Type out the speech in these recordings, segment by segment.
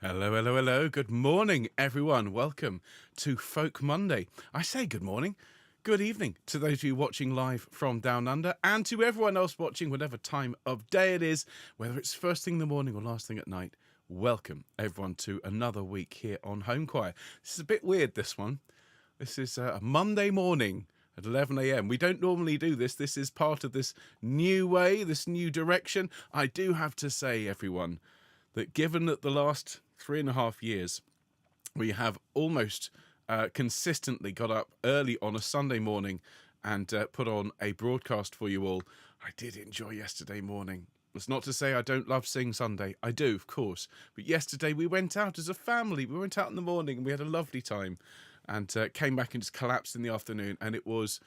Hello, hello, hello. Good morning, everyone. Welcome to Folk Monday. I say good morning, good evening to those of you watching live from Down Under, and to everyone else watching whatever time of day it is, whether it's first thing in the morning or last thing at night. Welcome, everyone, to another week here on HOMECHOIR. This is a bit weird, this one. This is a Monday morning at 11 a.m. We don't normally do this. This is part of this new way, this new direction. I do have to say, everyone, that given that the last 3.5 years we have almost consistently got up early on a Sunday morning and put on a broadcast for you all, I did enjoy yesterday morning. It's not to say I don't love Sing Sunday. I do, of course. But yesterday we went out as a family. We went out in the morning and we had a lovely time and came back and just collapsed in the afternoon, and it was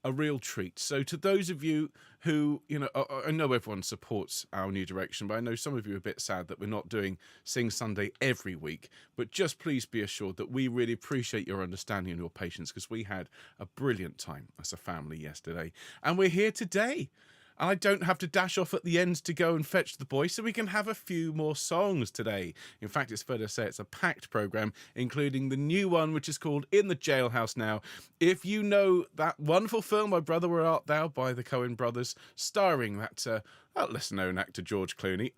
a real treat. So to those of you who, I know everyone supports our new direction, but I know some of you are a bit sad that we're not doing Sing Sunday every week. But just please be assured that we really appreciate your understanding and your patience, because we had a brilliant time as a family yesterday. And we're here today. And I don't have to dash off at the end to go and fetch the boys, so we can have a few more songs today. In fact, it's fair to say it's a packed programme, including the new one, which is called In the Jailhouse Now. If you know that wonderful film, My Brother, Where Art Thou, by the Coen brothers, starring that lesser-known actor George Clooney,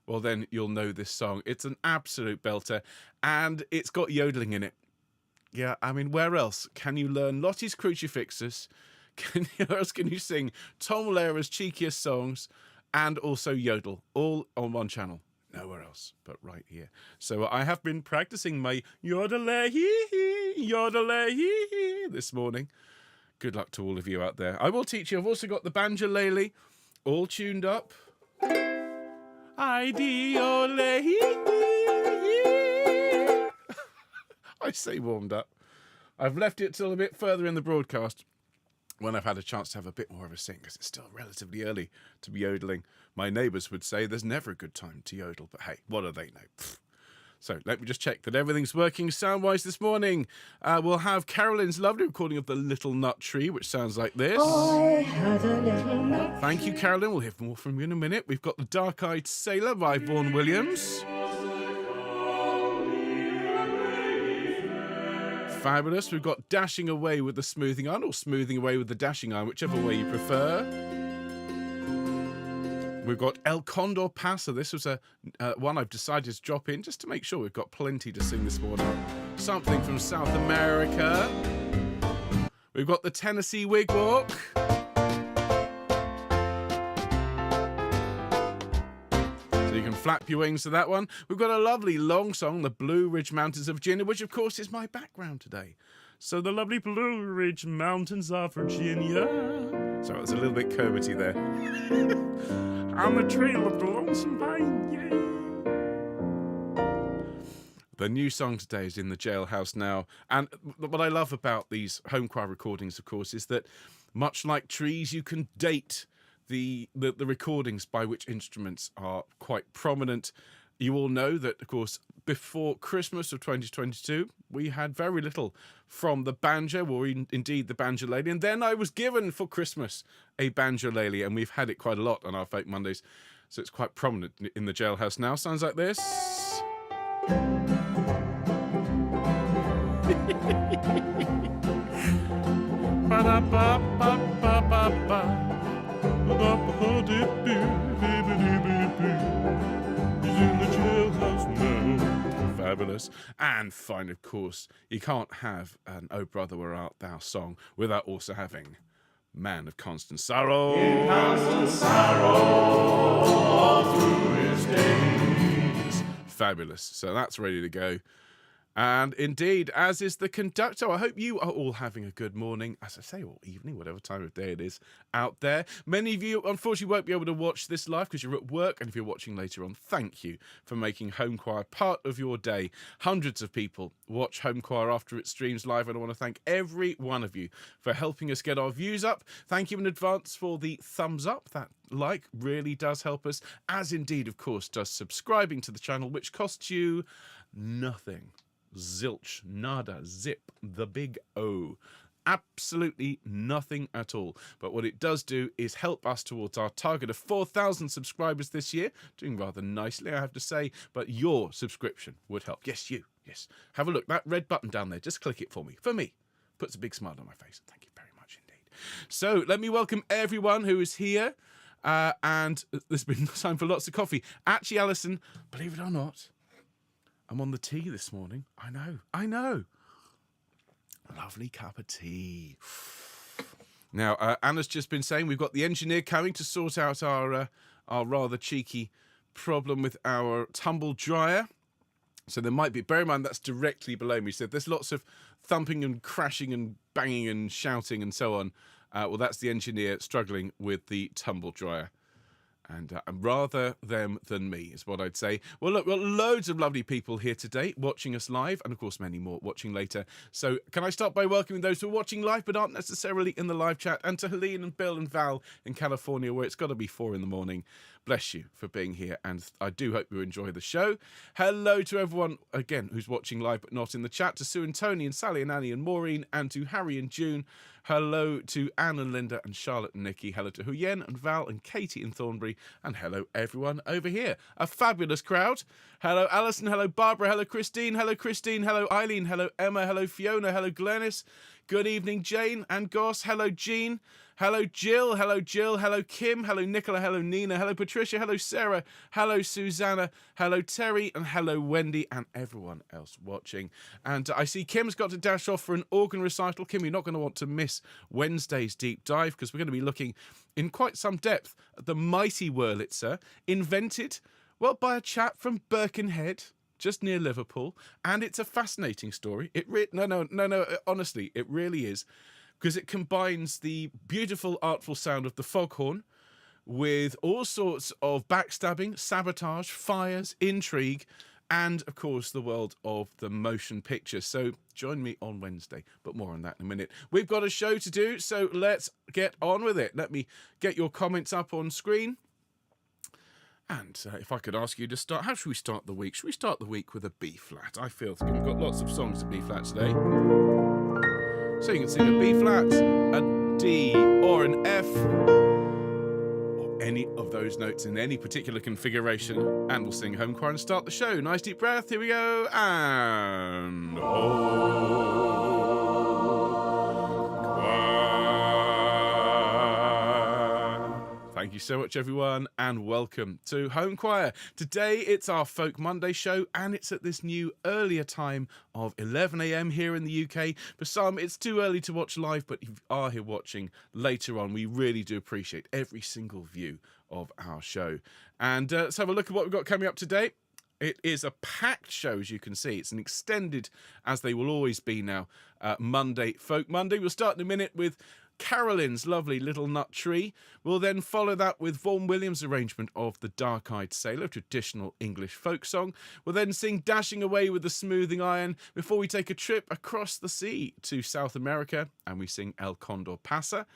well, then you'll know this song. It's an absolute belter, and it's got yodelling in it. Yeah, I mean, where else can you learn Lottie's Crucifixus? Where else can you sing Tom Lehrer's cheekiest songs and also yodel all on one channel? Nowhere else but right here. So I have been practicing my yodelay this morning. Good luck to all of you out there. I will teach you. I've also got the banjolele all tuned up. I say warmed up. I've left it till a bit further in the broadcast, when I've had a chance to have a bit more of a sing, because it's still relatively early to be yodeling. My neighbours would say there's never a good time to yodel, but hey, what do they know? Pfft. So let me just check that everything's working sound-wise this morning. We'll have Carolyn's lovely recording of The Little Nut Tree, which sounds like this. I had a little nut. Thank you, Carolyn. We'll hear more from you in a minute. We've got The Dark-Eyed Sailor by Vaughan Williams. Fabulous. We've got Dashing Away with the Smoothing Iron, or Smoothing Away with the Dashing Iron, whichever way you prefer. We've got El Condor Pasa. This was a one I've decided to drop in just to make sure we've got plenty to sing this morning. Something from South America. We've got the Tennessee Wig Walk. You can flap your wings to that one. We've got a lovely long song, The Blue Ridge Mountains of Virginia, which of course is my background today. So the lovely Blue Ridge Mountains of Virginia. So it was a little bit Kermity there. On the trail of the lonesome pine, yeah. The new song today is In the Jailhouse Now. And what I love about these HOMECHOIR recordings, of course, is that much like trees, you can date the recordings by which instruments are quite prominent. You all know that, of course, before Christmas of 2022, we had very little from the banjo, or indeed the banjolele. And then I was given for Christmas a banjolele, and we've had it quite a lot on our Folk Mondays. So it's quite prominent in the Jailhouse Now. Sounds like this. Ba-da-ba-ba-ba-ba-ba. He's in the jailhouse now. Fabulous. And fine, of course, you can't have an Oh Brother Where Art Thou song without also having Man of Constant Sorrow. In constant sorrow all through his days. Fabulous. So that's ready to go. And indeed, as is the conductor, I hope you are all having a good morning, as I say, or evening, whatever time of day it is out there. Many of you, unfortunately, won't be able to watch this live because you're at work, and if you're watching later on, thank you for making HOMECHOIR part of your day. Hundreds of people watch HOMECHOIR after it streams live, and I want to thank every one of you for helping us get our views up. Thank you in advance for the thumbs up. That like really does help us, as indeed, of course, does subscribing to the channel, which costs you nothing. Zilch, nada, zip, the big O. absolutely nothing at all. But what it does do is help us towards our target of 4,000 subscribers this year. Doing rather nicely, I have to say. But your subscription would help. Yes, you. Yes. Have a look. That red button down there. Just click it for me. For me. Puts a big smile on my face. Thank you very much indeed. So let me welcome everyone who is here. And there's been time for lots of coffee. Actually, Alison, believe it or not, I'm on the tea this morning. I know. Lovely cup of tea. Now, Anna's just been saying we've got the engineer coming to sort out our rather cheeky problem with our tumble dryer. So there might be, bear in mind that's directly below me. So there's lots of thumping and crashing and banging and shouting and so on. Well, that's the engineer struggling with the tumble dryer. And rather them than me is what I'd say. Well, look, we've got loads of lovely people here today watching us live, and of course many more watching later. So can I start by welcoming those who are watching live but aren't necessarily in the live chat, and to Helene and Bill and Val in California, where it's got to be 4 a.m. Bless you for being here, and I do hope you enjoy the show. Hello to everyone, again, who's watching live but not in the chat, to Sue and Tony and Sally and Annie and Maureen, and to Harry and June. Hello to Anne and Linda and Charlotte and Nikki. Hello to Huyen and Val and Katie in Thornbury. And hello everyone over here. A fabulous crowd. Hello Alison. Hello Barbara. Hello Christine. Hello Christine. Hello Eileen. Hello Emma. Hello Fiona. Hello Glenys. Good evening Jane and Goss. Hello Jean. Hello Jill. Hello Jill. Hello Kim. Hello Nicola. Hello Nina. Hello Patricia. Hello Sarah. Hello Susanna. Hello Terry. And hello Wendy and everyone else watching. And I see Kim's got to dash off for an organ recital. Kim, you're not going to want to miss Wednesday's deep dive, because we're going to be looking in quite some depth at the mighty Wurlitzer, invented, well, by a chap from Birkenhead, just near Liverpool. And it's a fascinating story. No, honestly, it really is. Because it combines the beautiful, artful sound of the foghorn with all sorts of backstabbing, sabotage, fires, intrigue, and, of course, the world of the motion picture. So join me on Wednesday, but more on that in a minute. We've got a show to do, so let's get on with it. Let me get your comments up on screen. And if I could ask you to start, how should we start the week? Should we start the week with a B-flat? I feel we've got lots of songs in B-flat today. So you can sing a B-flat, a D, or an F, or any of those notes in any particular configuration, and we'll sing home choir and start the show. Nice deep breath, here we go, and thank you so much, everyone, and welcome to Home Choir. Today, it's our Folk Monday show, and it's at this new earlier time of 11 a.m. here in the UK. For some, it's too early to watch live, but if you are here watching later on, we really do appreciate every single view of our show. And let's have a look at what we've got coming up today. It is a packed show, as you can see. It's an extended, as they will always be now, Monday, Folk Monday. We'll start in a minute with Carolyn's lovely Little Nut Tree. We'll then follow that with Vaughan Williams' arrangement of The Dark-Eyed Sailor, traditional English folk song. We'll then sing Dashing Away with the Smoothing Iron before we take a trip across the sea to South America, and we sing El Condor Pasa.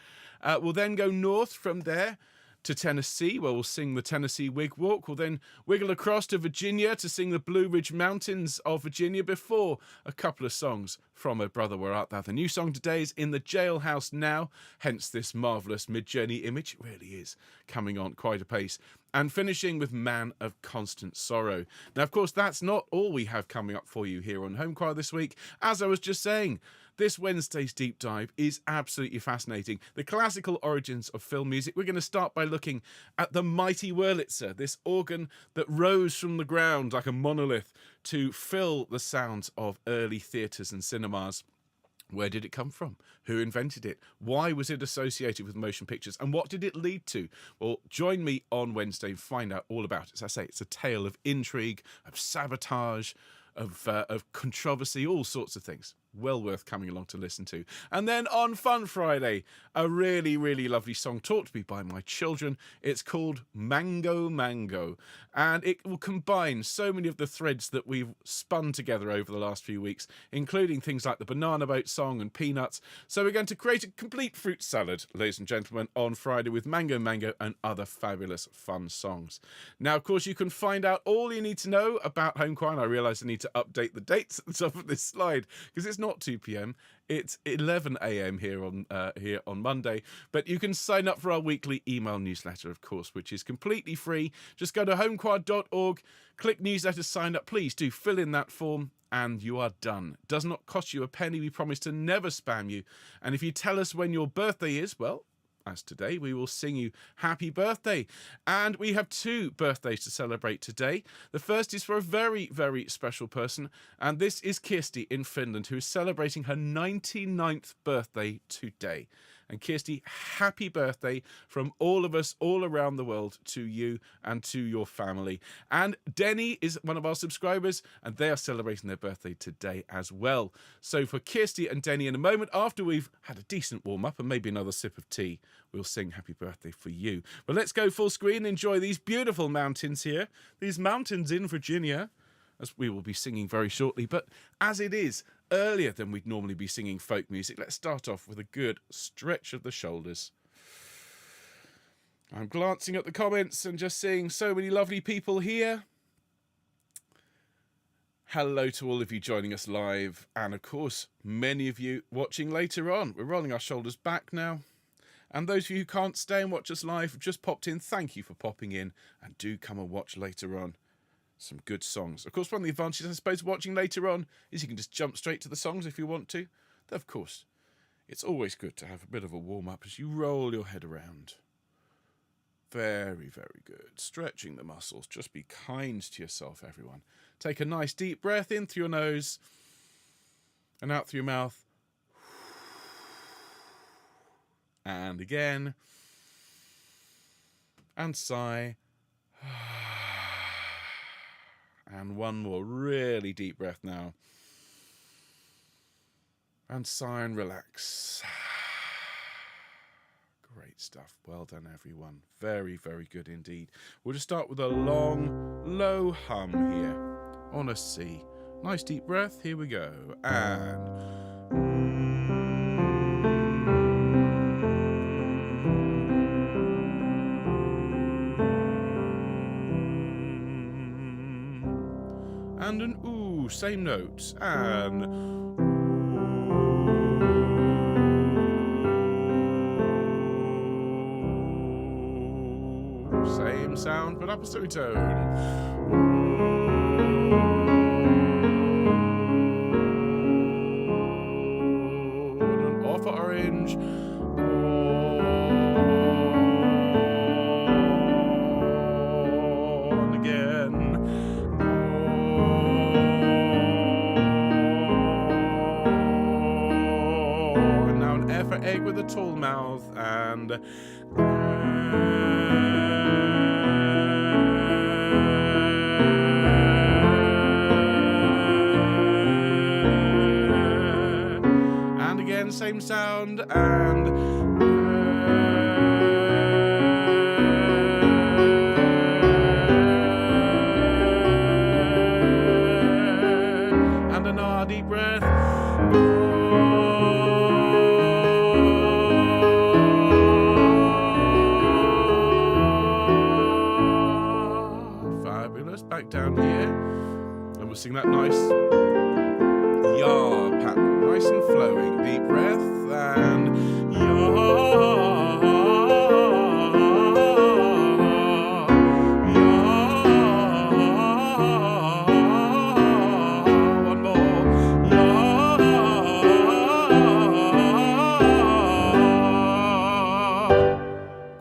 We'll then go north from there to Tennessee, where we'll sing the Tennessee Wig Walk. We'll then wiggle across to Virginia to sing the Blue Ridge Mountains of Virginia before a couple of songs from A Brother Where Art Thou. The new song today is In the Jailhouse Now, hence this marvellous mid-journey image. It really is coming on quite a pace. And finishing with Man of Constant Sorrow. Now, of course, that's not all we have coming up for you here on Home Choir this week. As I was just saying, this Wednesday's deep dive is absolutely fascinating. The classical origins of film music. We're going to start by looking at the mighty Wurlitzer, this organ that rose from the ground like a monolith to fill the sounds of early theatres and cinemas. Where did it come from? Who invented it? Why was it associated with motion pictures? And what did it lead to? Well, join me on Wednesday and find out all about it. As I say, it's a tale of intrigue, of sabotage, of controversy, all sorts of things. Well worth coming along to listen to. And then on Fun Friday, a really, really lovely song taught to me by my children. It's called Mango Mango. And it will combine so many of the threads that we've spun together over the last few weeks, including things like the Banana Boat song and Peanuts. So we're going to create a complete fruit salad, ladies and gentlemen, on Friday with Mango Mango and other fabulous fun songs. Now, of course, you can find out all you need to know about Home Choir. And I realise I need to update the dates at the top of this slide because it's not not 2 p.m. It's 11 a.m. here on Monday. But you can sign up for our weekly email newsletter, of course, which is completely free. Just go to homechoir.org, click newsletter, sign up. Please do fill in that form, and you are done. Does not cost you a penny. We promise to never spam you. And if you tell us when your birthday is, well, as today, we will sing you happy birthday. And we have 2 birthdays to celebrate today. The first is for a very, very special person, and this is Kirsty in Finland, who is celebrating her 99th birthday today. And Kirsty, happy birthday from all of us all around the world to you and to your family. And Denny is one of our subscribers, and they are celebrating their birthday today as well. So for Kirsty and Denny, in a moment, after we've had a decent warm-up and maybe another sip of tea, we'll sing happy birthday for you. But let's go full screen and enjoy these beautiful mountains here, these mountains in Virginia, as we will be singing very shortly. But as it is earlier than we'd normally be singing folk music, let's start off with a good stretch of the shoulders. I'm glancing at the comments and just seeing so many lovely people here. Hello to all of you joining us live, and of course many of you watching later on. We're rolling our shoulders back now. And those of you who can't stay and watch us live, have just popped in, thank you for popping in, and do come and watch later on. Some good songs. Of course, one of the advantages, I suppose, watching later on is you can just jump straight to the songs if you want to. Though, of course, it's always good to have a bit of a warm-up as you roll your head around. Very, very good. Stretching the muscles. Just be kind to yourself, everyone. Take a nice deep breath in through your nose and out through your mouth. And again. And sigh. And one more really deep breath now. And sigh and relax. Great stuff. Well done, everyone. Very, very good indeed. We'll just start with a long, low hum here on a C. Nice deep breath. Here we go. And... and an ooh, same notes, and ooh, same sound but upper semitone. Ooh, and an off orange. And again. Egg with a tall mouth, and again same sound, and an ah deep breath. Back down here, and we'll sing that nice yah pattern, nice and flowing. Deep breath and yah, yah. One more, yah.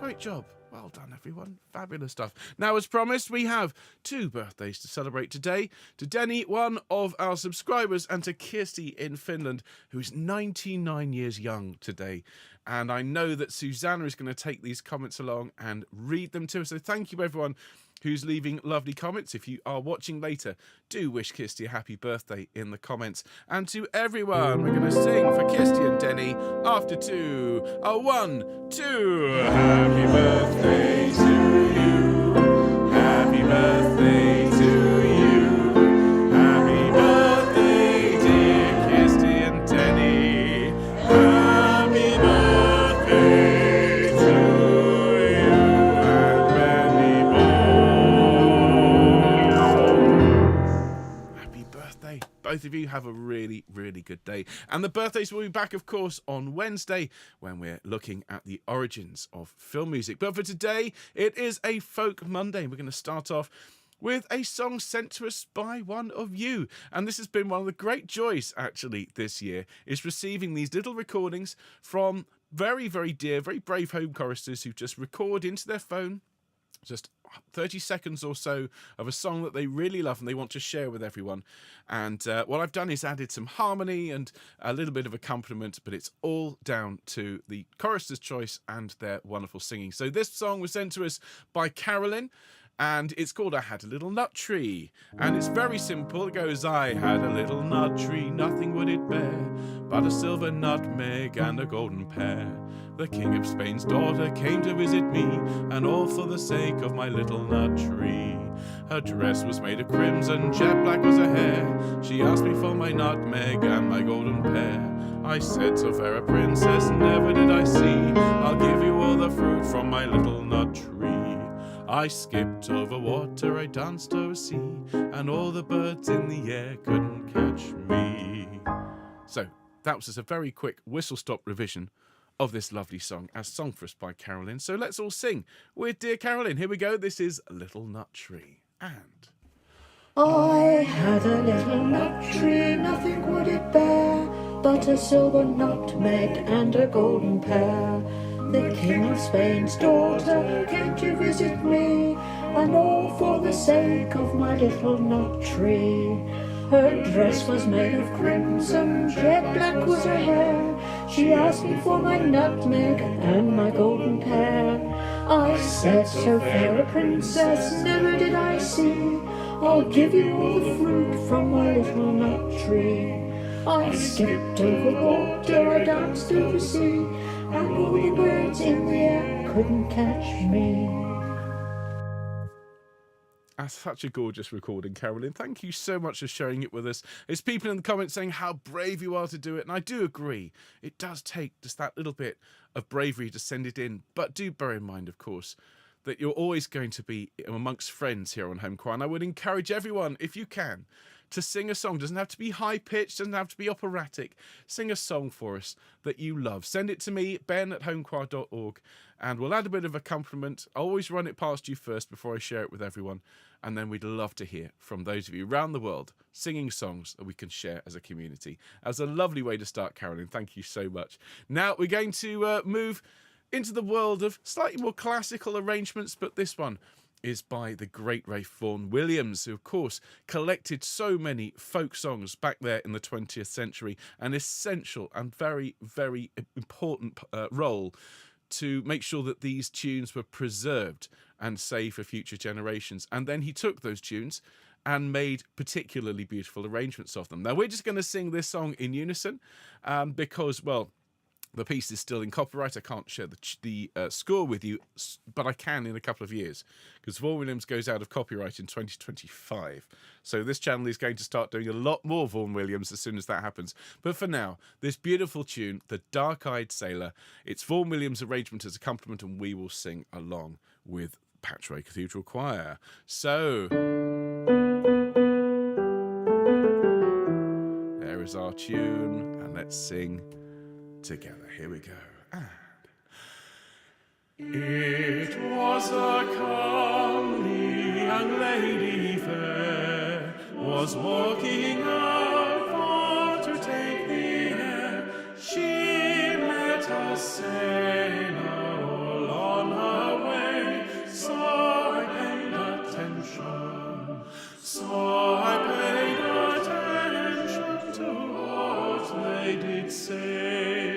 Great job. Well done, everyone. Fabulous stuff. Now, as promised, we have 2 birthdays to celebrate today. To Denny, one of our subscribers, and to Kirsty in Finland, who is 99 years young today. And I know that Susanna is going to take these comments along and read them to us. So thank you, everyone who's leaving lovely comments. If you are watching later, do wish Kirsty a happy birthday in the comments. And to everyone, we're going to sing for Kirsty and Denny after 2. A 1, 2. Happy birthday to you. Happy birthday to you. Happy birthday, dear Kirsty and Denny. Happy birthday to you and many more. Happy birthday, both both of you have a really, really good day. And the birthdays will be back, of course, on Wednesday when we're looking at the origins of film music. But for today, it is a Folk Monday. We're going to start off with a song sent to us by one of you. And this has been one of the great joys, actually, this year, is receiving these little recordings from very, very dear, very brave home choristers who just record into their phone just 30 seconds or so of a song that they really love and they want to share with everyone. And what I've done is added some harmony and a little bit of accompaniment, but it's all down to the chorister's choice and their wonderful singing. So this song was sent to us by Carolyn, and it's called I Had a Little Nut Tree. And it's very simple. It goes, I had a little nut tree, nothing would it bear, but a silver nutmeg and a golden pear. The King of Spain's daughter came to visit me, and all for the sake of my little nut tree. Her dress was made of crimson, jet black was her hair. She asked me for my nutmeg and my golden pear. I said, so fair a princess never did I see. I'll give you all the fruit from my little nut tree. I skipped over water, I danced over sea, and all the birds in the air couldn't catch me. So that was just a very quick whistle-stop revision of this lovely song, as sung for us by Carolyn. So let's all sing with dear Carolyn. Here we go. This is Little Nut Tree. And I had a little nut tree, nothing would it bear, but a silver nutmeg and a golden pear. The King of Spain's daughter came to visit me, and all for the sake of my little nut tree. Her dress was made of crimson, jet black was her hair. She asked me for my nutmeg and my golden pear. I said, so fair a princess never did I see. I'll give you all the fruit from my little nut tree. I skipped over water, I danced over sea, and all the birds in the air couldn't catch me. that's such a gorgeous recording, Carolyn. Thank you so much for sharing it with us. There's people in the comments saying how brave you are to do it, and I do agree. It does take just that little bit of bravery to send it in, but do bear in mind, of course, that you're always going to be amongst friends here on HOMECHOIR, and I would encourage everyone, if you can, to sing a song. Doesn't have to be high-pitched, doesn't have to be operatic. Sing a song for us that you love. Send it to me, ben@homechoir.org, and we'll add a bit of accompaniment. I'll always run it past you first before I share it with everyone, and then we'd love to hear from those of you around the world singing songs that we can share as a community. That's a lovely way to start, Carolyn. Thank you so much. Now we're going to move into the world of slightly more classical arrangements, but this one is by the great Ralph Vaughan Williams, who, of course, collected so many folk songs back there in the 20th century, an essential and very, very important role to make sure that these tunes were preserved and saved for future generations. And then he took those tunes and made particularly beautiful arrangements of them. Now, we're just going to sing this song in unison because, well, the piece is still in copyright. I can't share the score with you, but I can in a couple of years because Vaughan Williams goes out of copyright in 2025. So this channel is going to start doing a lot more Vaughan Williams as soon as that happens. But for now, this beautiful tune, The Dark-Eyed Sailor, it's Vaughan Williams' arrangement as accompaniment, and we will sing along with Patchway Cathedral Choir. So there is our tune, and let's sing together. Here we go. And it was a comely young lady fair, was walking out for to take the air. She met a sailor all on her way, so I paid attention. So I paid attention to what they did say.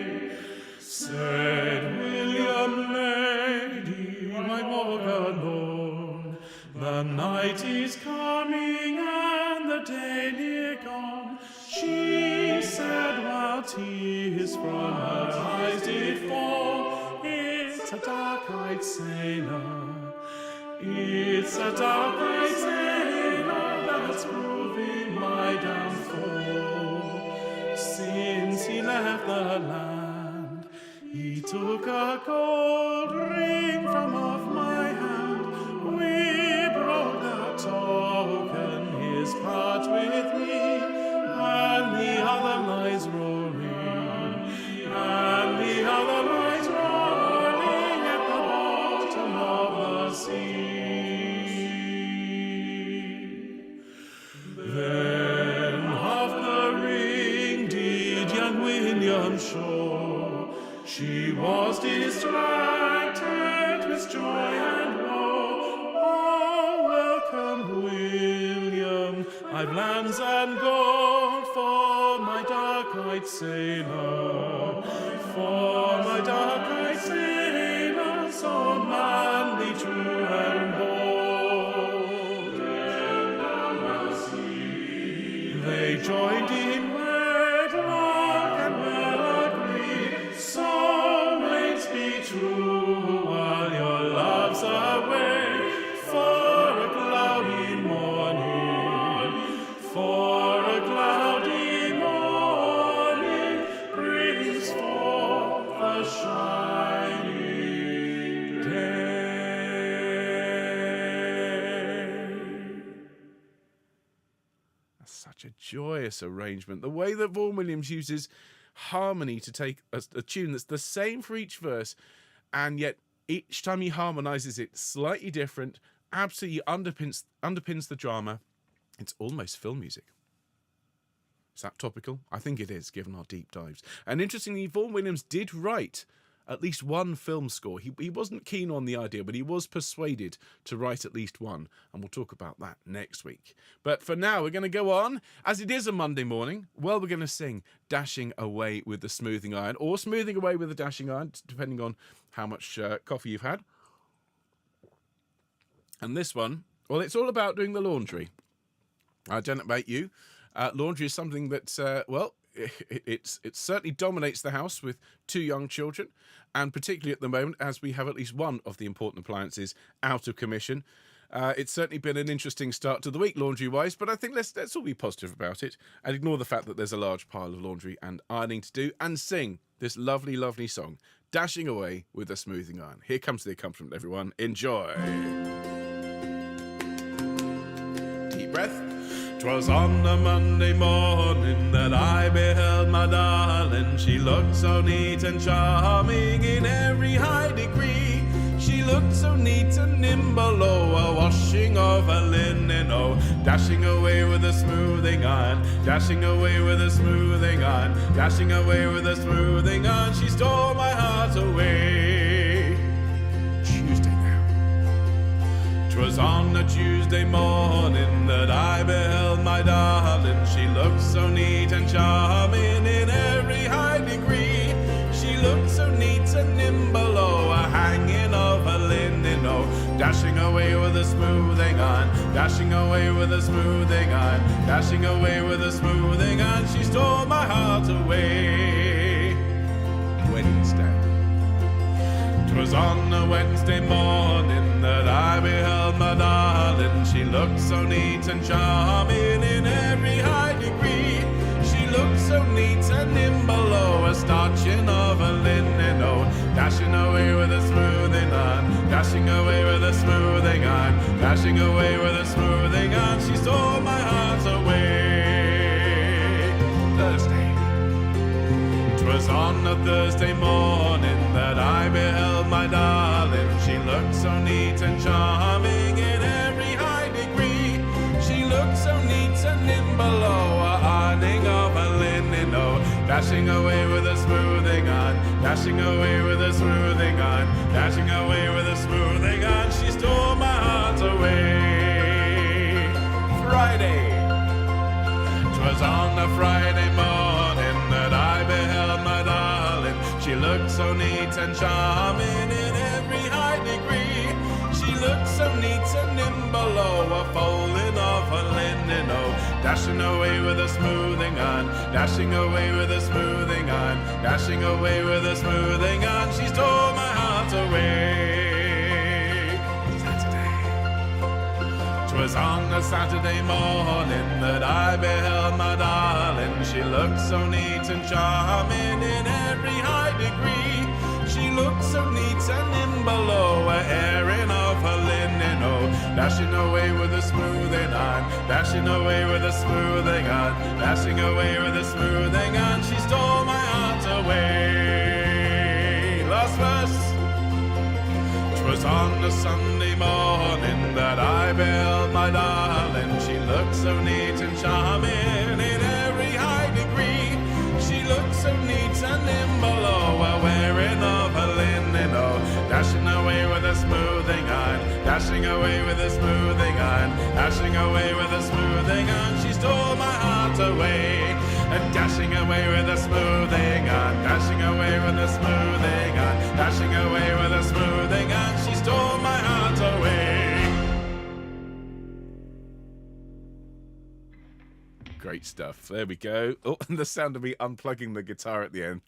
Said William, lady, my Morgan, the night is coming and the day near gone. She said while tears from her eyes did fall, it's a dark-eyed sailor, it's a dark-eyed sailor that's proving my downfall. Since he left the land, he took a gold ring from off my hand. We broke that token, his part with me, shore. She was distracted with joy and woe. Oh, welcome, William, I've lands and gold for my dark-eyed sailor, for my dark-eyed sailor, so manly, true, and bold. And on the sea they joined in wedlock and well agreed. So mates be true while your love's away, for a cloudy morning, for a cloudy morning brings forth a shining day. That's such a joyous arrangement. The way that Vaughan Williams uses harmony to take a tune that's the same for each verse, and yet each time he harmonizes it slightly different, absolutely underpins the drama. It's almost film music. Is that topical? I think it is, given our deep dives. And interestingly, Vaughan Williams did write at least one film score. He wasn't keen on the idea, but he was persuaded to write at least one, and we'll talk about that next week. But for now, we're going to go on. As it is a Monday morning, well, we're going to sing Dashing Away with the Smoothing Iron, or Smoothing Away with the Dashing Iron, depending on how much coffee you've had. And this one, well, it's all about doing the laundry. I don't know about you. Laundry is something that, well, it certainly dominates the house with two young children, and particularly at the moment, as we have at least one of the important appliances out of commission. It's certainly been an interesting start to the week, laundry-wise, but I think let's all be positive about it and ignore the fact that there's a large pile of laundry and ironing to do, and sing this lovely, lovely song, Dashing Away with a Smoothing Iron. Here comes the accompaniment, everyone. Enjoy. Deep breath. 'Twas on a Monday morning that I beheld my darling. She looked so neat and charming in every high degree. She looked so neat and nimble, oh, a washing of her linen, oh, dashing away with a smoothing iron, dashing away with a smoothing iron, dashing away with a smoothing iron. She stole my heart away. Tuesday now. 'Twas on a Tuesday morning that I beheld my darling. She looked so neat and charming in every high degree. She looked so neat and nimble, oh, a hanging of her linen, oh, dashing away with a smoothing iron, dashing away with a smoothing iron, dashing away with a smoothing iron. She stole my heart away. Wednesday. 'Twas on a Wednesday morning that I beheld my darling. She looked so neat and charming in every high degree. She looked so neat and nimble, oh, a starching of her linen, oh, dashing away with a smoothing iron, dashing away with a smoothing iron, dashing away with a smoothing iron. She stole my heart away. Thursday. 'Twas on a Thursday morning that I beheld my darling. She looked so neat and charming in every high degree. She looked so neat and nimble, oh, a ironing of her linen, oh, dashing away with a smoothing iron, dashing away with a smoothing iron, dashing away with a smoothing iron. She stole my heart away. Friday. 'Twas on a Friday morning that I beheld my darling. She looked so neat and charming in every high degree. She looked so neat and nimble, oh, a folding of her linen, oh, dashing away with a smoothing iron, dashing away with a smoothing iron, dashing away with a smoothing iron. She stole my heart away. Saturday. 'Twas on a Saturday morning that I beheld my darling. She looked so neat and charming in every high degree. She looked so neat and nimble, oh, a airing of her linen, oh, dashing away with a smoothing iron, dashing away with a smoothing iron, dashing away with a smoothing iron. She stole my heart away. Last verse. 'Twas on a Sunday morning that I beheld my darling. She looked so neat and charming in every high degree. She looked so neat and away with a smoothing iron, dashing away with a smoothing iron. She stole my heart away, and dashing away with a smoothing iron, dashing away with a smoothing iron, dashing away with a smoothing iron. She stole my heart away. Great stuff. There we go. Oh, and the sound of me unplugging the guitar at the end.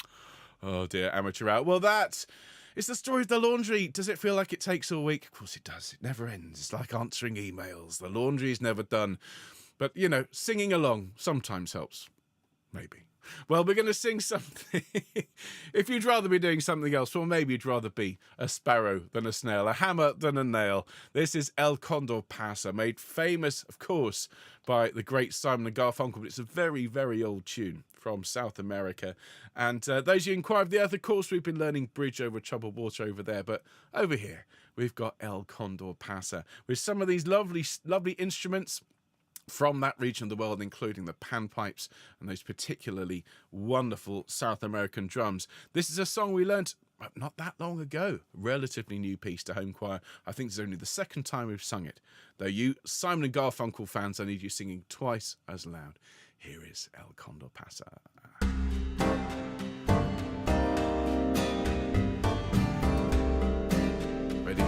Oh dear, amateur out. Well, that is the story of the laundry. Does it feel like it takes all week? Of course it does. It never ends. It's like answering emails. The laundry is never done. But, you know, singing along sometimes helps. Maybe. Well, we're going to sing something. If you'd rather be doing something else, well, maybe you'd rather be a sparrow than a snail, a hammer than a nail. This is El Condor Pasa, made famous, of course, by the great Simon and Garfunkel, but it's a very, very old tune from South America. And those who inquire of the earth, of course, we've been learning Bridge Over Troubled Water over there, but over here, we've got El Condor Pasa, with some of these lovely, lovely instruments from that region of the world, including the panpipes and those particularly wonderful South American drums. This is a song we learnt not that long ago, relatively new piece to Home Choir. I think it's only the second time we've sung it. Though you Simon and Garfunkel fans, I need you singing twice as loud. Here is El Condor Pasa. Ready?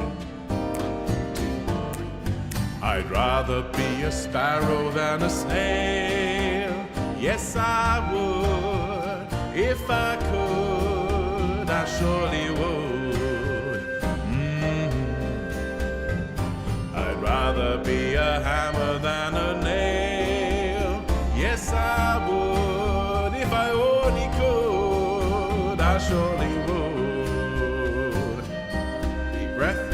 I'd rather be a sparrow than a snail. Yes, I would. If I could, I surely would. I'd rather be a hammer than a nail. Yes, I would. If I only could, I surely would. Deep breath.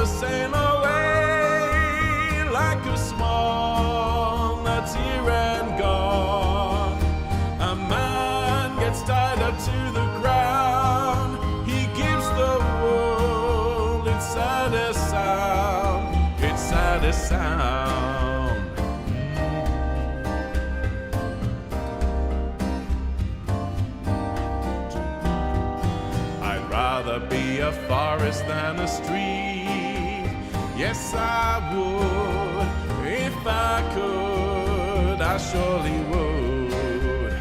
Sail away like a swan that's here and gone. A man gets tied up to the ground. He gives the world its saddest sound, its saddest sound. I'd rather be a forest than a stream. Yes, I would. If I could, I surely would.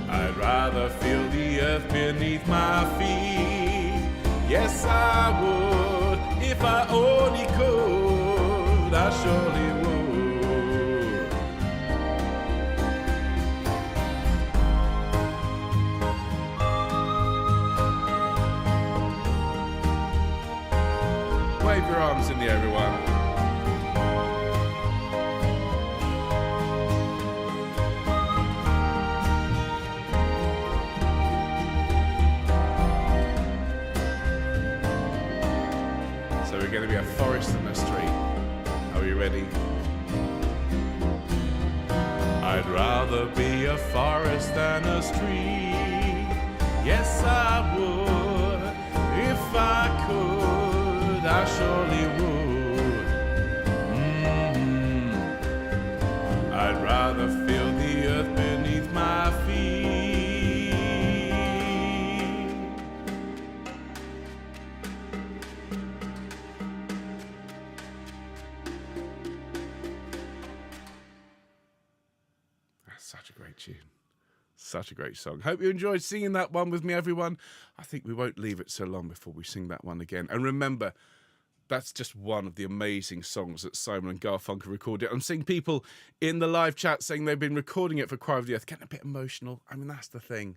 I'd rather feel the earth beneath my feet. Yes, I would. If I only could, I surely would. Wave your arms in the air, everyone. So we're going to be a forest and a street. Are you ready? I'd rather be a forest than a street. Yes, I would. If I could, I surely would. I'd rather feel the earth beneath my feet. That's such a great tune. Such a great song. Hope you enjoyed singing that one with me, everyone. I think we won't leave it so long before we sing that one again. And remember, that's just one of the amazing songs that Simon and Garfunkel recorded. I'm seeing people in the live chat saying they've been recording it for Choir of the Earth, getting a bit emotional. I mean, that's the thing.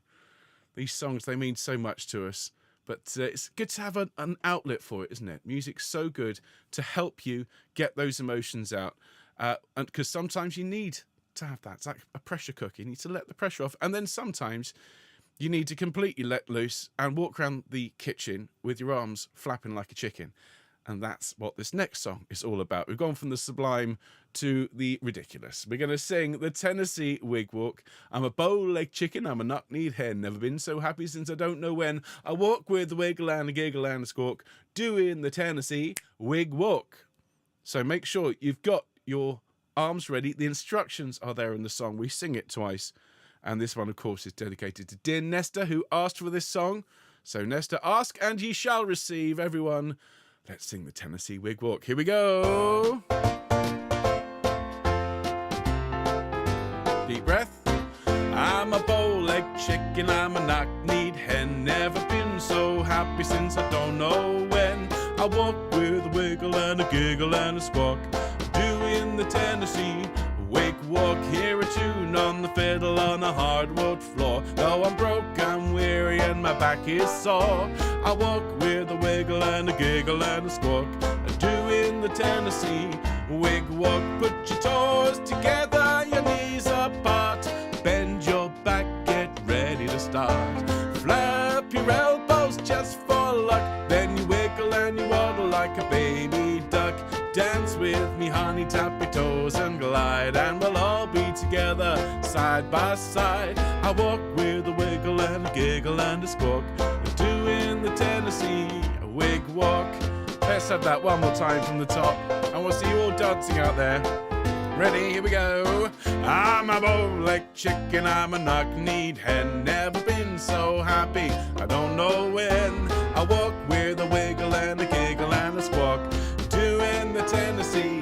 These songs, they mean so much to us. But it's good to have an outlet for it, isn't it? Music's so good to help you get those emotions out. And because sometimes you need to have that. It's like a pressure cooker. You need to let the pressure off. And then sometimes you need to completely let loose and walk around the kitchen with your arms flapping like a chicken. And that's what this next song is all about. We've gone from the sublime to the ridiculous. We're going to sing the Tennessee Wig Walk. I'm a bow-legged chicken, I'm a knock-kneed hen. Never been so happy since I don't know when. I walk with a wiggle and a giggle and a squawk, doing the Tennessee Wig Walk. So make sure you've got your arms ready. The instructions are there in the song. We sing it twice. And this one, of course, is dedicated to dear Nesta, who asked for this song. So, Nesta, ask and ye shall receive. Everyone, let's sing the Tennessee Wig Walk. Here we go. Deep breath. I'm a bow-legged chicken, I'm a knock-kneed hen. Never been so happy since I don't know when. I walk with a wiggle and a giggle and a squawk, doing the Tennessee Wig Walk. Hear a tune on the fiddle on a hardwood floor. Though I'm broke, I'm weary and my back is sore. I walk with a wiggle and a giggle and a squawk, doing the Tennessee Wig Walk. Put your toes together, your knees apart, bend your back, get ready to start. Flap your elbows just for luck, then you wiggle and you waddle like a baby duck. Dance with me, honey, tap your toes and glide, and we'll all be together side by side. I walk with a wiggle and a giggle and a squawk, doing the Tennessee Wig Walk. Let's have that one more time from the top, and we'll see you all dancing out there. Ready? Here we go. I'm a bow-legged chicken, I'm a knock-kneed hen. Never been so happy, I don't know when. I walk with a wiggle and a giggle and a squawk, doing the Tennessee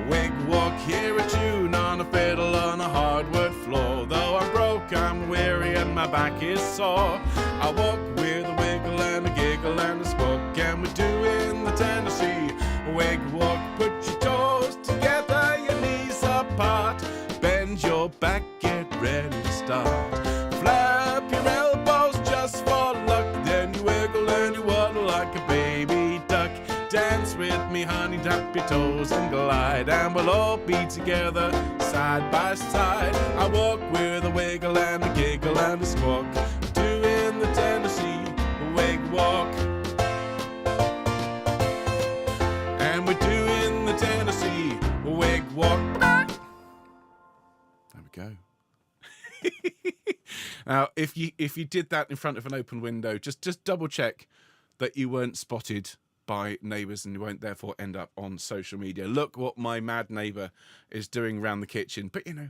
Wig Walk. Hear a tune on a fiddle on a hardwood floor. Though I'm broke, I'm weary and my back is sore. I walk with a wiggle and a giggle and a squawk, and we're doing the Tennessee Wig Walk. Put your toes together, your knees apart, bend your back, get ready to start. Flap your elbows just for luck, then you wiggle and you waddle like a baby duck. Dance with me, honey, tap your toes and glide, and we'll all be together side by side. I walk with a wiggle and a giggle and a squawk, doing the Tennessee Wig Walk. And we're doing the Tennessee Wig Walk. There we go. Now, if you did that in front of an open window, just double check that you weren't spotted by neighbours and you won't therefore end up on social media. Look what my mad neighbour is doing around the kitchen. But, you know,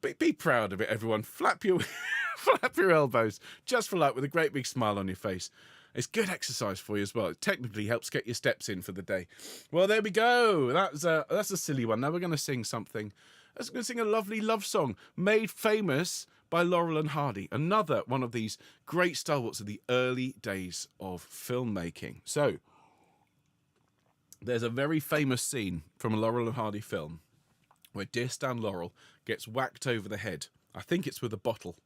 be proud of it, everyone. Flap your elbows just for luck with a great big smile on your face. It's good exercise for you as well. It technically helps get your steps in for the day. Well, there we go. That's a silly one. Now we're going to sing something. We're going to sing a lovely love song made famous by Laurel and Hardy. Another one of these great stalwarts of the early days of filmmaking. So, there's a very famous scene from a Laurel and Hardy film where dear Stan Laurel gets whacked over the head. I think it's with a bottle.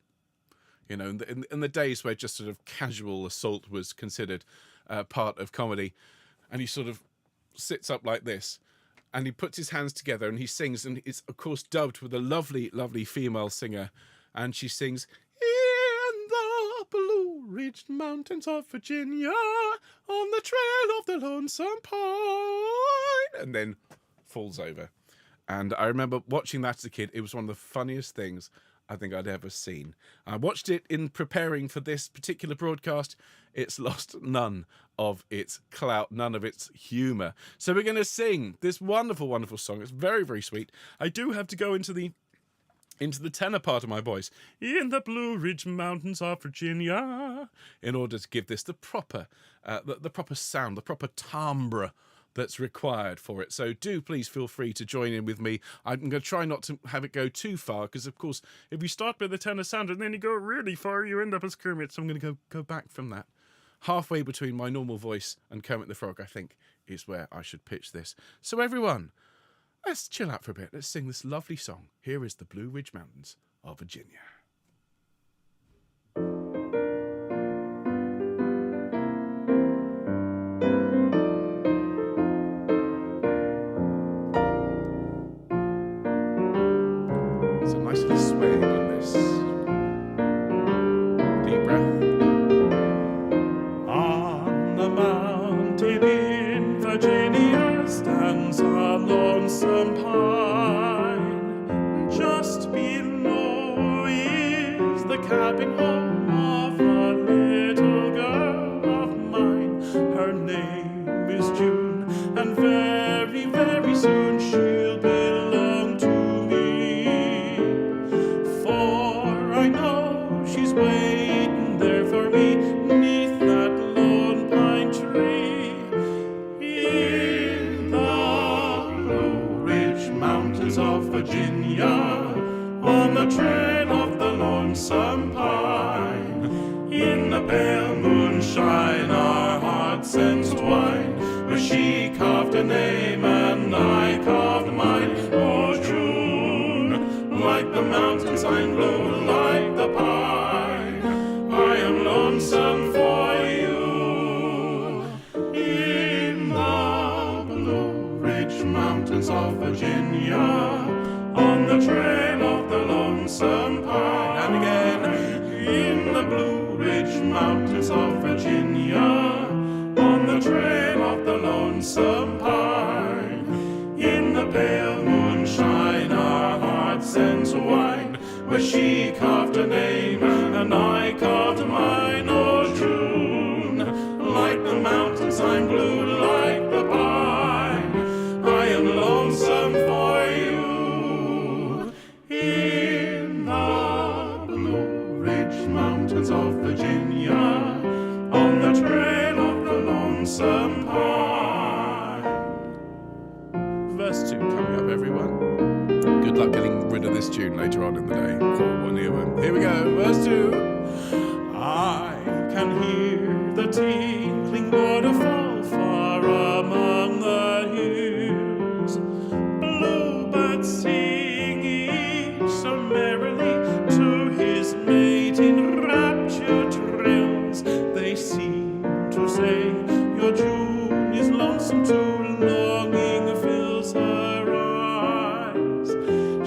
You know, in the days where just sort of casual assault was considered part of comedy. And he sort of sits up like this, and he puts his hands together and he sings, and it's, of course, dubbed with a lovely, lovely female singer. And she sings, "In the blue-ridged mountains of Virginia, on the trail of the lonesome pine," and then falls over. And I remember watching that as a kid. It was one of the funniest things I think I'd ever seen. I watched it in preparing for this particular broadcast. It's lost none of its clout, none of its humour. So we're going to sing this wonderful, wonderful song. It's very, very sweet. I do have to go into the tenor part of my voice, "In the Blue Ridge Mountains of Virginia," in order to give this the proper sound, the proper timbre that's required for it. So do please feel free to join in with me. I'm going to try not to have it go too far, because of course if you start with the tenor sound and then you go really far, you end up as Kermit. So I'm going to go back from that. Halfway between my normal voice and Kermit the Frog, I think, is where I should pitch this. So everyone, let's chill out for a bit. Let's sing this lovely song. Here is the Blue Ridge Mountains of Virginia. It's a nice little swaying on this. Deep breath. On the mountain in Virginia stands a lonesome pine. Just below is the cabin home of a little girl of mine. Her name is June, and very, very soon she'll belong to me. For I know she's waiting there for me 'neath the mountains of Virginia, on the trail of the lonesome pine. And again, in the Blue Ridge Mountains of Virginia, on the trail of the lonesome pine. In the pale moonshine our hearts entwine, where she carved a name and I carved mine. Oh June, like the mountains I'm blue like the pine. I am lonesome for you in the Blue Ridge Mountains of Virginia, on the trail of the lonesome pine. Verse 2 coming up, everyone. Good luck getting rid of this tune later on in the day. Caught one earworm. Here we go, verse 2. I can hear the tinkling waterfall far among the hills. Bluebirds sing each so merrily to his mate in raptured trills. They seem to say your June is lonesome too, longing fills her eyes.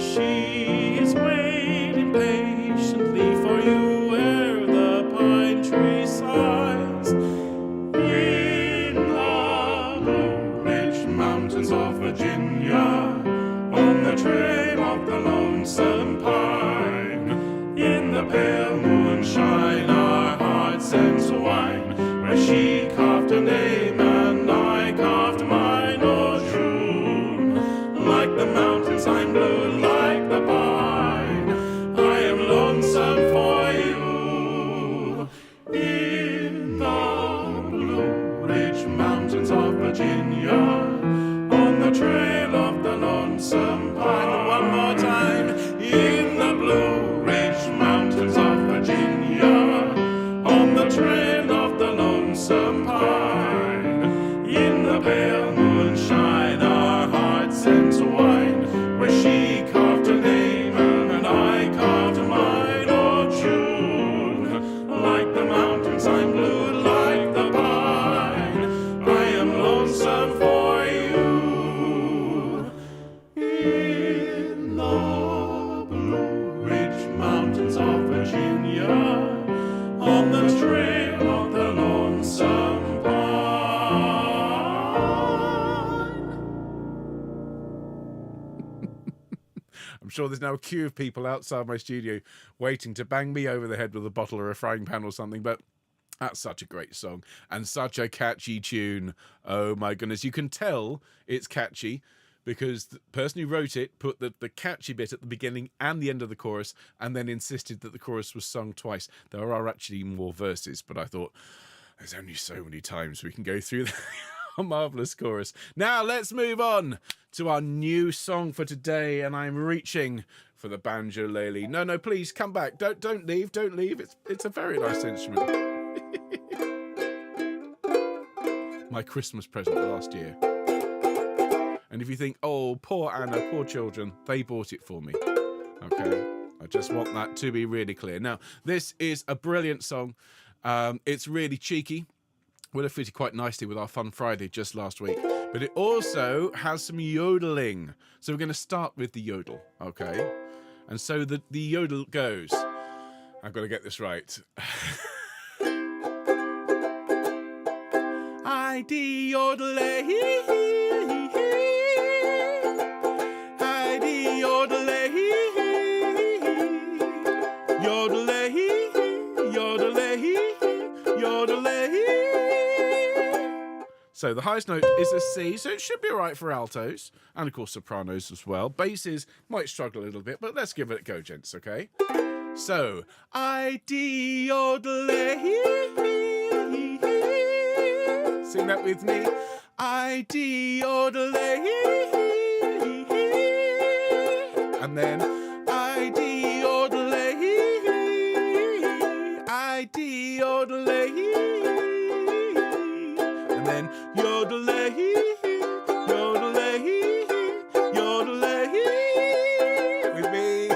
She is waiting patiently for you where the pine tree sighs. In the Blue Ridge Mountains of Virginia, on the trail of the lonesome pine. In the pale moonshine our hearts entwine, where she carved a name and I carved mine. Oh June, like the mountains I'm blue like the pine. I am lonesome for you in the Blue Ridge Mountains of Virginia, on the trail of the lonesome pine. One more time. In the Blue Ridge Mountains of Virginia, on the trail of the lonesome pine. In the pale moonshine our hearts entwine, where she carved a name and I carved mine. Oh June, like the mountains I'm blue like the pine. I am lonesome for you in the Blue Ridge Mountains of Virginia, on the trail of the lonesome pine. I'm sure there's now a queue of people outside my studio waiting to bang me over the head with a bottle or a frying pan or something, but that's such a great song and such a catchy tune. Oh my goodness, you can tell it's catchy because the person who wrote it put the catchy bit at the beginning and the end of the chorus and then insisted that the chorus was sung twice. There are actually more verses, but I thought there's only so many times we can go through a marvellous chorus. Now let's move on to our new song for today, and I'm reaching for the banjolele. No, please come back. Don't leave. It's a very nice instrument. My Christmas present last year. And if you think, oh, poor Anna, poor children, they bought it for me. Okay, I just want that to be really clear. Now, this is a brilliant song. It's really cheeky. Would have fitted quite nicely with our Fun Friday just last week. But it also has some yodeling. So we're going to start with the yodel, okay? And so the yodel goes. I've got to get this right. So the highest note is a C, so it should be all right for altos, and of course sopranos as well. Basses might struggle a little bit, but let's give it a go, gents, okay? So, sing that with me. And then and then with me.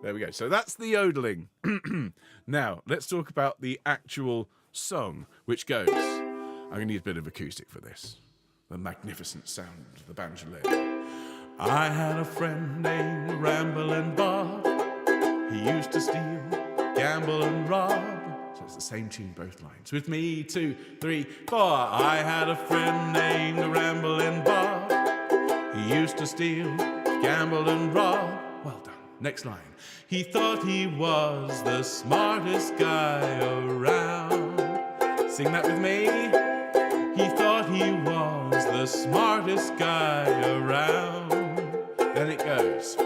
There we go. So that's the yodeling. Now, let's talk about the actual song, which goes... I'm going to need a bit of acoustic for this. The magnificent sound of the banjolele. I had a friend named Ramblin' Bob. He used to steal, gamble and rob. So it's the same tune, both lines. With me, 2, 3, 4. I had a friend named Ramblin' Bob. He used to steal, gamble and rob. Well done. Next line. He thought he was the smartest guy around. Sing that with me. He thought he was the smartest guy around. Then it goes.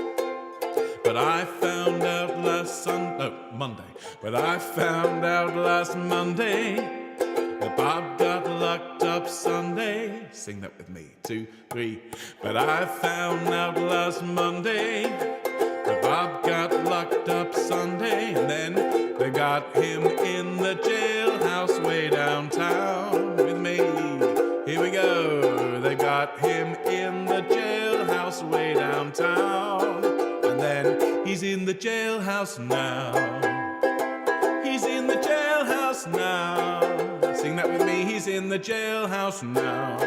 But I found out Monday. But I found out last Monday that Bob got locked up Sunday. Sing that with me. 2, 3. But I found out last Monday that Bob got locked up Sunday. And then they got him in the jailhouse way downtown. With me. Here we go. They got him in the jailhouse way downtown. And then he's in the jailhouse now. He's in the jailhouse now. Sing that with me. He's in the jailhouse now.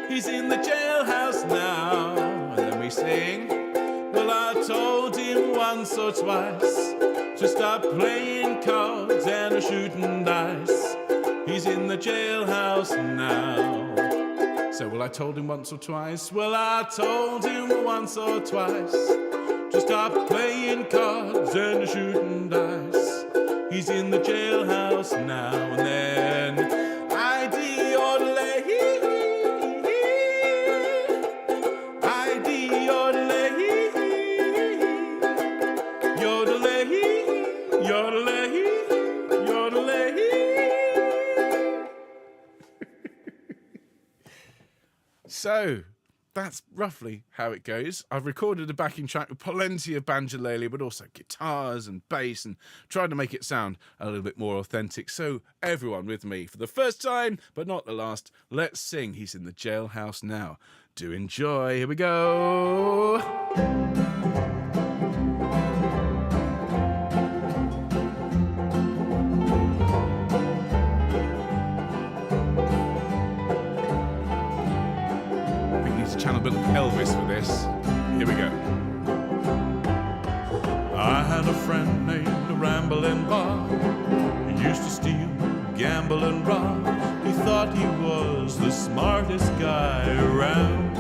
He's in the jailhouse now. And then we sing. Well, I told him once or twice to stop playing cards and shooting dice. He's in the jailhouse now. So, well, I told him once or twice. Well, I told him once or twice to stop playing cards and shooting dice. He's in the jailhouse now. And then I-D-O-D-L-E, I-D-O-D-L-E, yodelay, yodelay, yodelay. So, that's roughly how it goes. I've recorded a backing track with plenty of banjolele, but also guitars and bass, and tried to make it sound a little bit more authentic. So, everyone with me, for the first time, but not the last, let's sing He's in the Jailhouse Now. Do enjoy. Here we go. Channel a bit of Elvis for this. Here we go. I had a friend named Ramblin' Bob. He used to steal, gamble and rob. He thought he was the smartest guy around.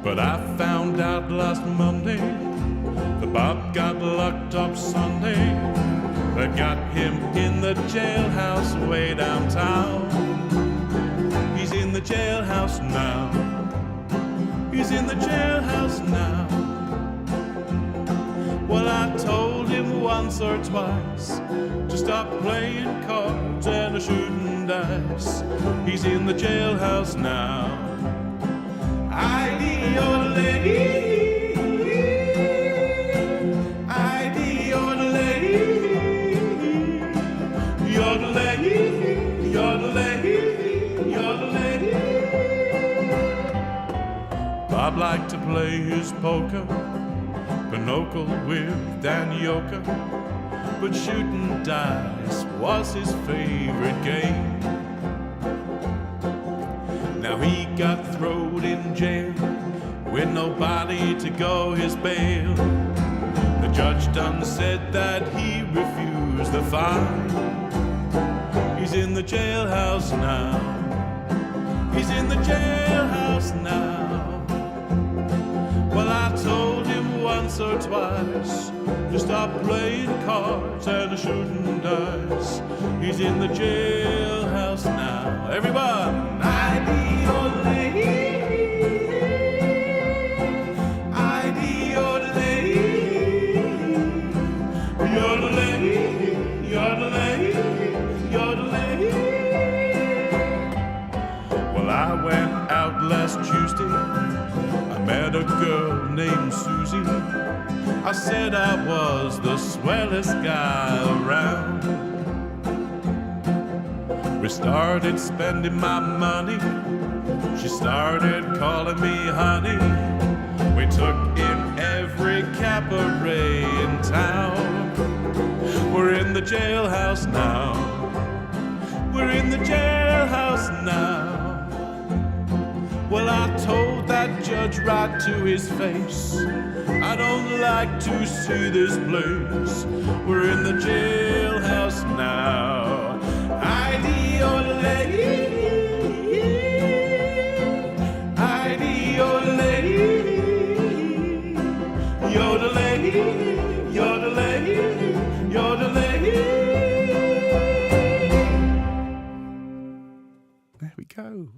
But I found out last Monday that Bob got locked up Sunday. They got him in the jailhouse way downtown. He's in the jailhouse now. He's in the jailhouse now. Well, I told him once or twice to stop playing cards and shooting dice. He's in the jailhouse now. I-D-O-D-L-E, I-D-O-D-L-E, yodelay, yodelay. Bob liked to play his poker, pinochle with Danioka, but shooting dice was his favorite game. Now he got thrown in jail with nobody to go his bail. The judge done said that he refused the fine. He's in the jailhouse now. He's in the jailhouse now. Well, I told him once or twice to stop playing cards and shooting dice. He's in the jailhouse now. Everyone! I-D-O-D-L-E, I-D-O-D-L-E, yodelay, yodelay, yodelay. Well, I went out last Tuesday. I met a girl named Susie. I said I was the swellest guy around. We started spending my money. She started calling me honey. We took in every every cabaret in town. We're in the jailhouse now. We're in the jailhouse now. Well, I told that judge right to his face, I don't like to see this place. We're in the jailhouse now. Idee-o-lay, idee-o-lay, yodelay, yodelay, yodelay. There we go.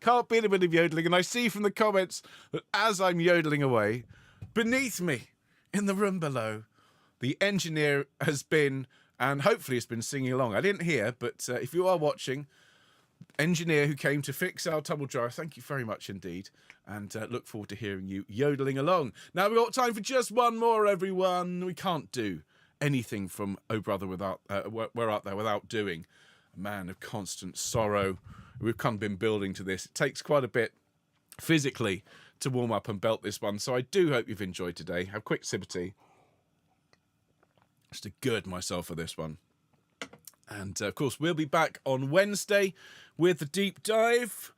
Can't beat a bit of yodeling, and I see from the comments that as I'm yodeling away, beneath me, in the room below, the engineer has been, and hopefully has been singing along. I didn't hear, but if you are watching, engineer who came to fix our tumble dryer, thank you very much indeed, and look forward to hearing you yodeling along. Now we've got time for just one more, everyone. We can't do anything from Oh Brother without Where Art Thou without doing A Man of Constant Sorrow. We've kind of been building to this. It takes quite a bit physically to warm up and belt this one, so I do hope you've enjoyed today. Have a quick sip of tea, just to gird myself for this one. And of course, we'll be back on Wednesday with the deep dive,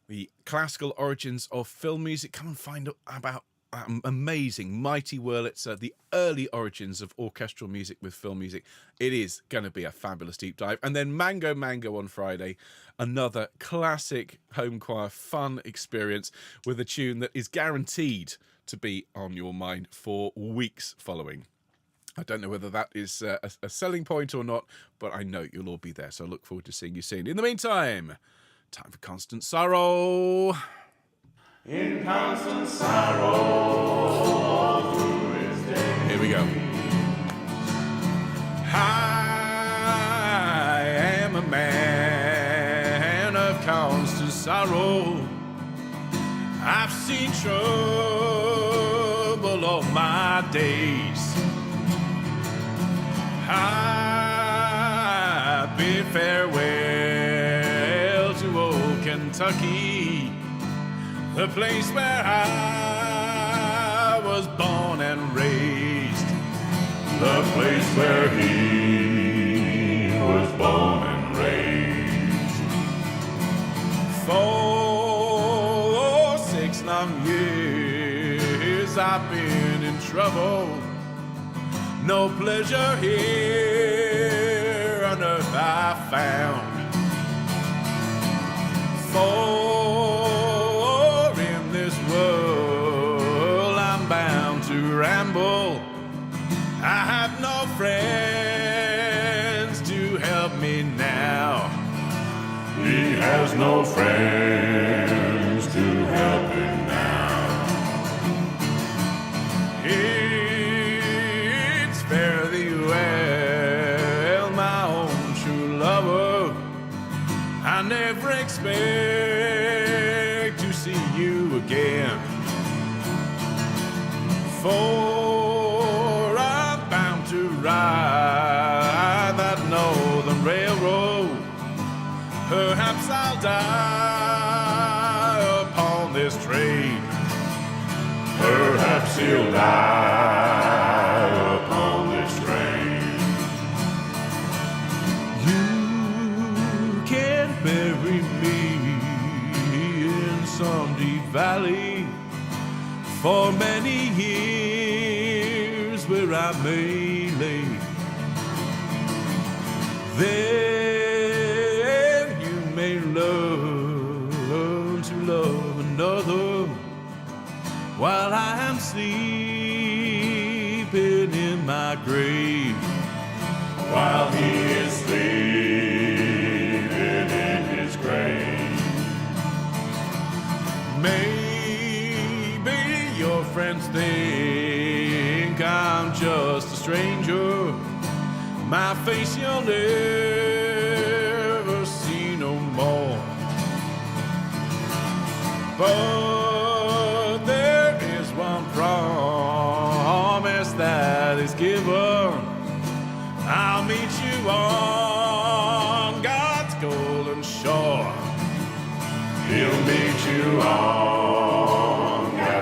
the classical origins of film music. Come and find out about amazing Mighty Wurlitzer, the early origins of orchestral music with film music. It is going to be a fabulous deep dive. And then Mango Mango on Friday, another classic home choir fun experience with a tune that is guaranteed to be on your mind for weeks following. I don't know whether that is a selling point or not, but I know you'll all be there, so I look forward to seeing you soon. In the meantime, time for Constant Sorrow. In constant sorrow all through his day. Here we go. I am a man of constant sorrow. I've seen trouble all my days. I bid farewell to old Kentucky, the place where I was born and raised. The place where he was born and raised. For 6 long years I've been in trouble. No pleasure here on earth I found. For in this world I'm bound to ramble. I have no friends to help me now. He has no friends to help him now. It's fare thee well, my own true lover. I never expect to see you again. For I'm bound to ride that northern railroad. Perhaps I'll die upon this train. Perhaps he'll die upon this train. You can bury me in some deep valley for many years where I may lay. Then you may learn to love another while I am sleeping in my grave. While he is sleeping in his grave. Maybe your friends think I'm just a stranger. My face you'll never see no more. But there is one promise that is given. I'll meet you on God's golden shore. He'll meet you on God's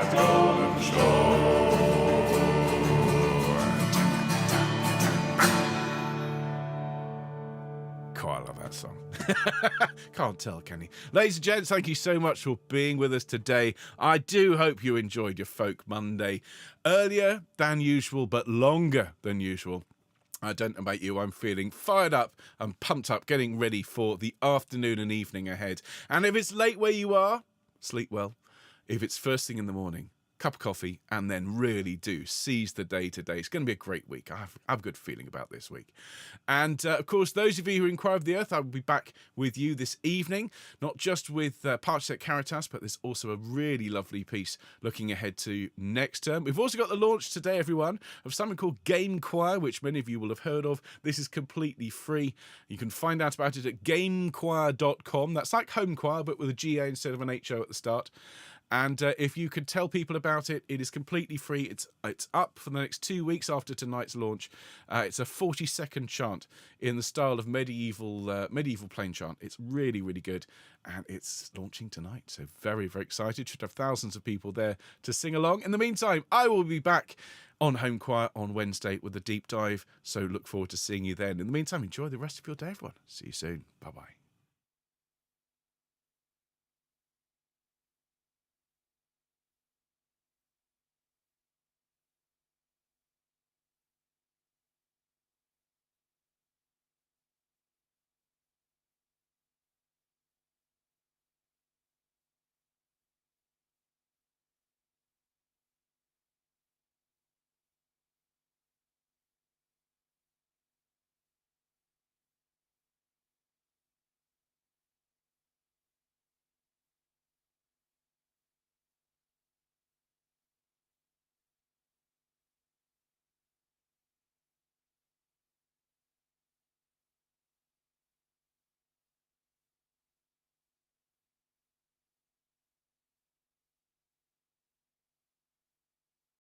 Can't tell, can you? Ladies and gents, thank you so much for being with us today. I do hope you enjoyed your Folk Monday. Earlier than usual, but longer than usual. I don't know about you, I'm feeling fired up and pumped up, getting ready for the afternoon and evening ahead. And if it's late where you are, sleep well. If it's first thing in the morning, cup of coffee, and then really do seize the day today. It's going to be a great week. I have a good feeling about this week. And of course, those of you who inquire of the earth, I will be back with you this evening, not just with Parchet Caritas, but there's also a really lovely piece looking ahead to next term. We've also got the launch today, everyone, of something called HOMECHOIR, which many of you will have heard of. This is completely free. You can find out about it at gamechoir.com. That's like home choir, but with a GA instead of an HO at the start. And if you could tell people about it, it is completely free. It's up for the next 2 weeks after tonight's launch. It's a 40-second chant in the style of medieval plain chant. It's really, really good. And it's launching tonight. So very, very excited. Should have thousands of people there to sing along. In the meantime, I will be back on HOMECHOIR on Wednesday with a deep dive. So look forward to seeing you then. In the meantime, enjoy the rest of your day, everyone. See you soon. Bye-bye.